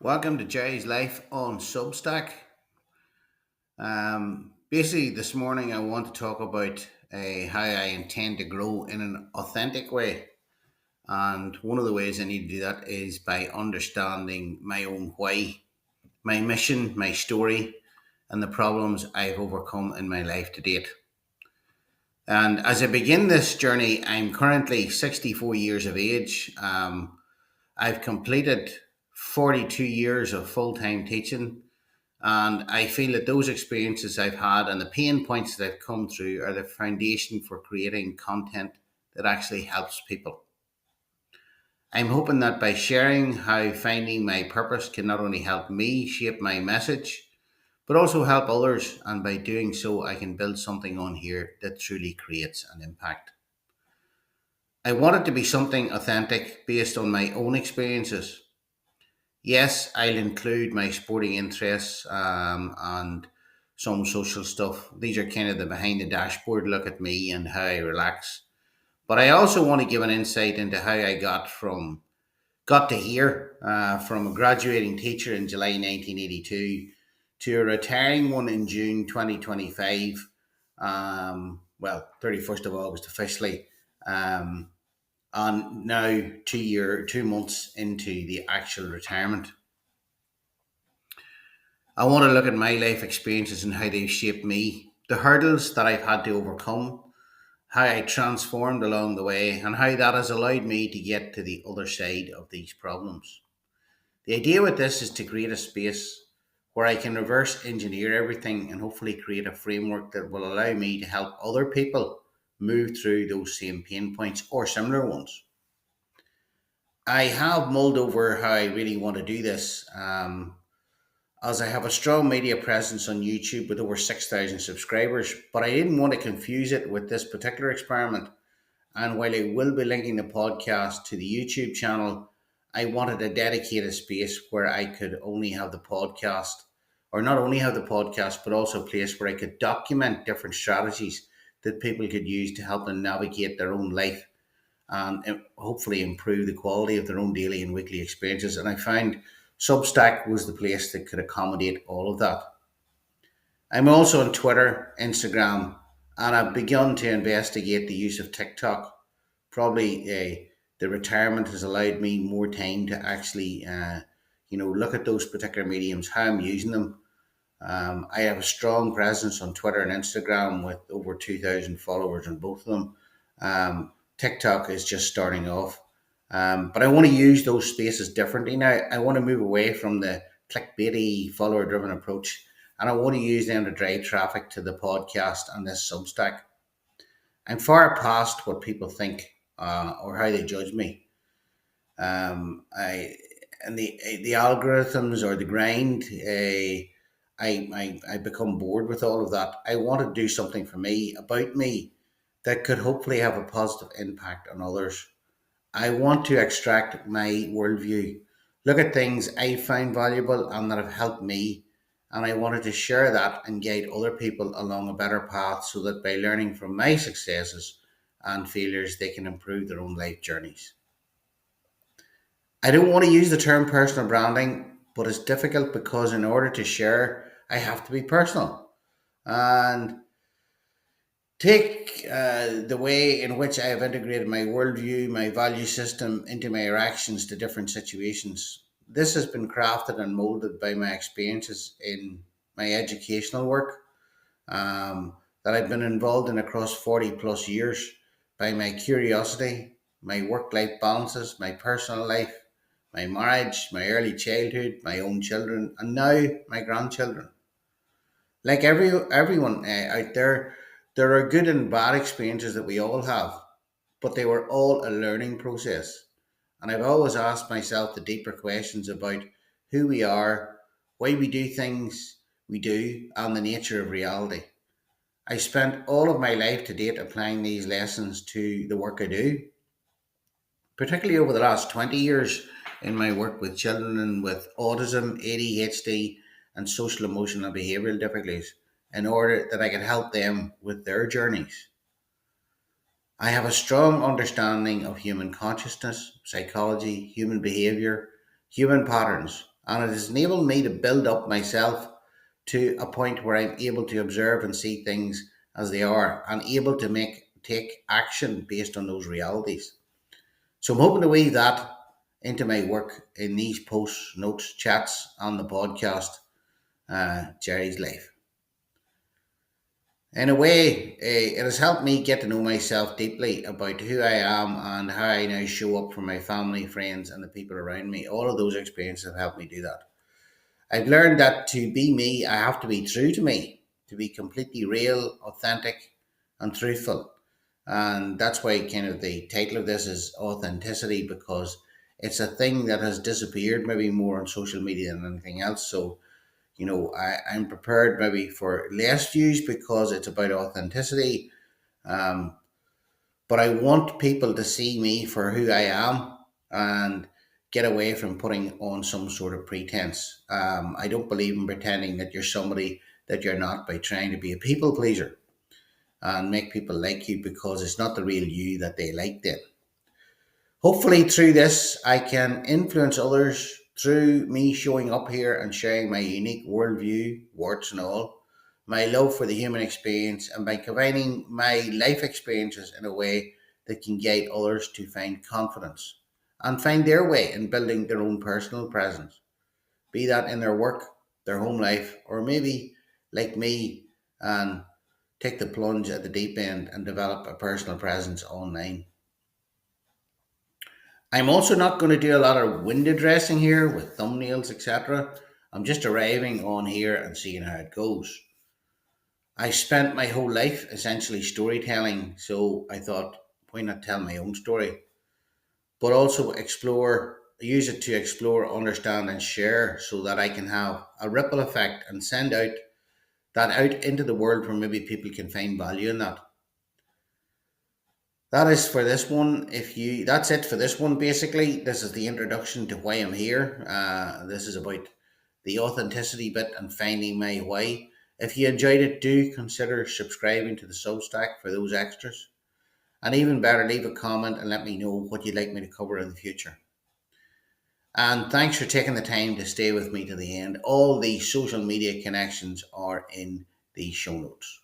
Welcome to Gerry's Life on Substack. Basically, this morning I want to talk about how I intend to grow in an authentic way. And one of the ways I need to do that is by understanding my own why, my mission, my story, and the problems I've overcome in my life to date. And as I begin this journey, I'm currently 64 years of age. I've completed 42 years of full time teaching. And I feel that those experiences I've had and the pain points that I've come through are the foundation for creating content that actually helps people. I'm hoping that by sharing how finding my purpose can not only help me shape my message, but also help others. And by doing so, I can build something on here that truly creates an impact. I want it to be something authentic based on my own experiences. Yes, I'll include my sporting interests and some social stuff. These are kind of the behind the dashboard look at me and how I relax. But I also want to give an insight into how I got to here from a graduating teacher in July 1982 to a retiring one in June 2025. 31st of August officially. Um, and now 2 months into the actual retirement. I want to look at my life experiences and how they've shaped me, the hurdles that I've had to overcome, how I transformed along the way, and how that has allowed me to get to the other side of these problems. The idea with this is to create a space where I can reverse engineer everything and hopefully create a framework that will allow me to help other people move through those same pain points or similar ones. I have mulled over how I really want to do this. As I have a strong media presence on YouTube with over 6,000 subscribers, but I didn't want to confuse it with this particular experiment. And while I will be linking the podcast to the YouTube channel, I wanted a dedicated space where I could only have the podcast, or not only have the podcast, but also a place where I could document different strategies that people could use to help them navigate their own life and hopefully improve the quality of their own daily and weekly experiences. And I found Substack was the place that could accommodate all of that. I'm also on Twitter, Instagram, and I've begun to investigate the use of TikTok. Probably the retirement has allowed me more time to actually, look at those particular mediums, how I'm using them. I have a strong presence on Twitter and Instagram with over 2,000 followers on both of them. TikTok is just starting off. But I want to use those spaces differently now. I want to move away from the clickbaity, follower driven approach, and I want to use them to drive traffic to the podcast and this Substack. I'm far past what people think or how they judge me. I and the algorithms or the grind. I become bored with all of that. I want to do something for me about me that could hopefully have a positive impact on others. I want to extract my worldview, look at things I find valuable and that have helped me, and I wanted to share that and guide other people along a better path so that by learning from my successes and failures, they can improve their own life journeys. I don't want to use the term personal branding, but it's difficult because in order to share, I have to be personal. And take the way in which I have integrated my worldview, my value system into my reactions to different situations. This has been crafted and molded by my experiences in my educational work that I've been involved in across 40 plus years, by my curiosity, my work life balances, my personal life, my marriage, my early childhood, my own children, and now my grandchildren. Like everyone out there, there are good and bad experiences that we all have, but they were all a learning process. And I've always asked myself the deeper questions about who we are, why we do things we do, and the nature of reality. I spent all of my life to date applying these lessons to the work I do, particularly over the last 20 years in my work with children with autism, ADHD, and social emotional and behavioural difficulties, in order that I can help them with their journeys. I have a strong understanding of human consciousness, psychology, human behaviour, human patterns, and it has enabled me to build up myself to a point where I'm able to observe and see things as they are and able to take action based on those realities. So I'm hoping to weave that into my work in these posts, notes, chats, on the podcast, Gerry's Life. In a way, it has helped me get to know myself deeply about who I am and how I now show up for my family, friends, and the people around me. All of those experiences have helped me do that. I've learned that to be me, I have to be true to me, to be completely real, authentic, and truthful. And that's why kind of the title of this is authenticity, because it's a thing that has disappeared maybe more on social media than anything else. So, I'm prepared maybe for less views because it's about authenticity. Um, but I want people to see me for who I am and get away from putting on some sort of pretense. I don't believe in pretending that you're somebody that you're not by trying to be a people pleaser and make people like you because it's not the real you that they like then. Hopefully, through this, I can influence others through me showing up here and sharing my unique worldview, warts and all, my love for the human experience, and by combining my life experiences in a way that can guide others to find confidence and find their way in building their own personal presence, be that in their work, their home life, or maybe like me and take the plunge at the deep end and develop a personal presence online. I'm also not going to do a lot of window dressing here with thumbnails, etc. I'm just arriving on here and seeing how it goes. I spent my whole life essentially storytelling, so I thought, why not tell my own story? But also use it to explore, understand, and share so that I can have a ripple effect and send that out into the world where maybe people can find value in that. That is for this one. If you, that's it for this one. Basically, this is the introduction to why I'm here. This is about the authenticity bit and finding my why. If you enjoyed it, do consider subscribing to the Substack for those extras. And even better, leave a comment and let me know what you'd like me to cover in the future. And thanks for taking the time to stay with me to the end. All the social media connections are in the show notes.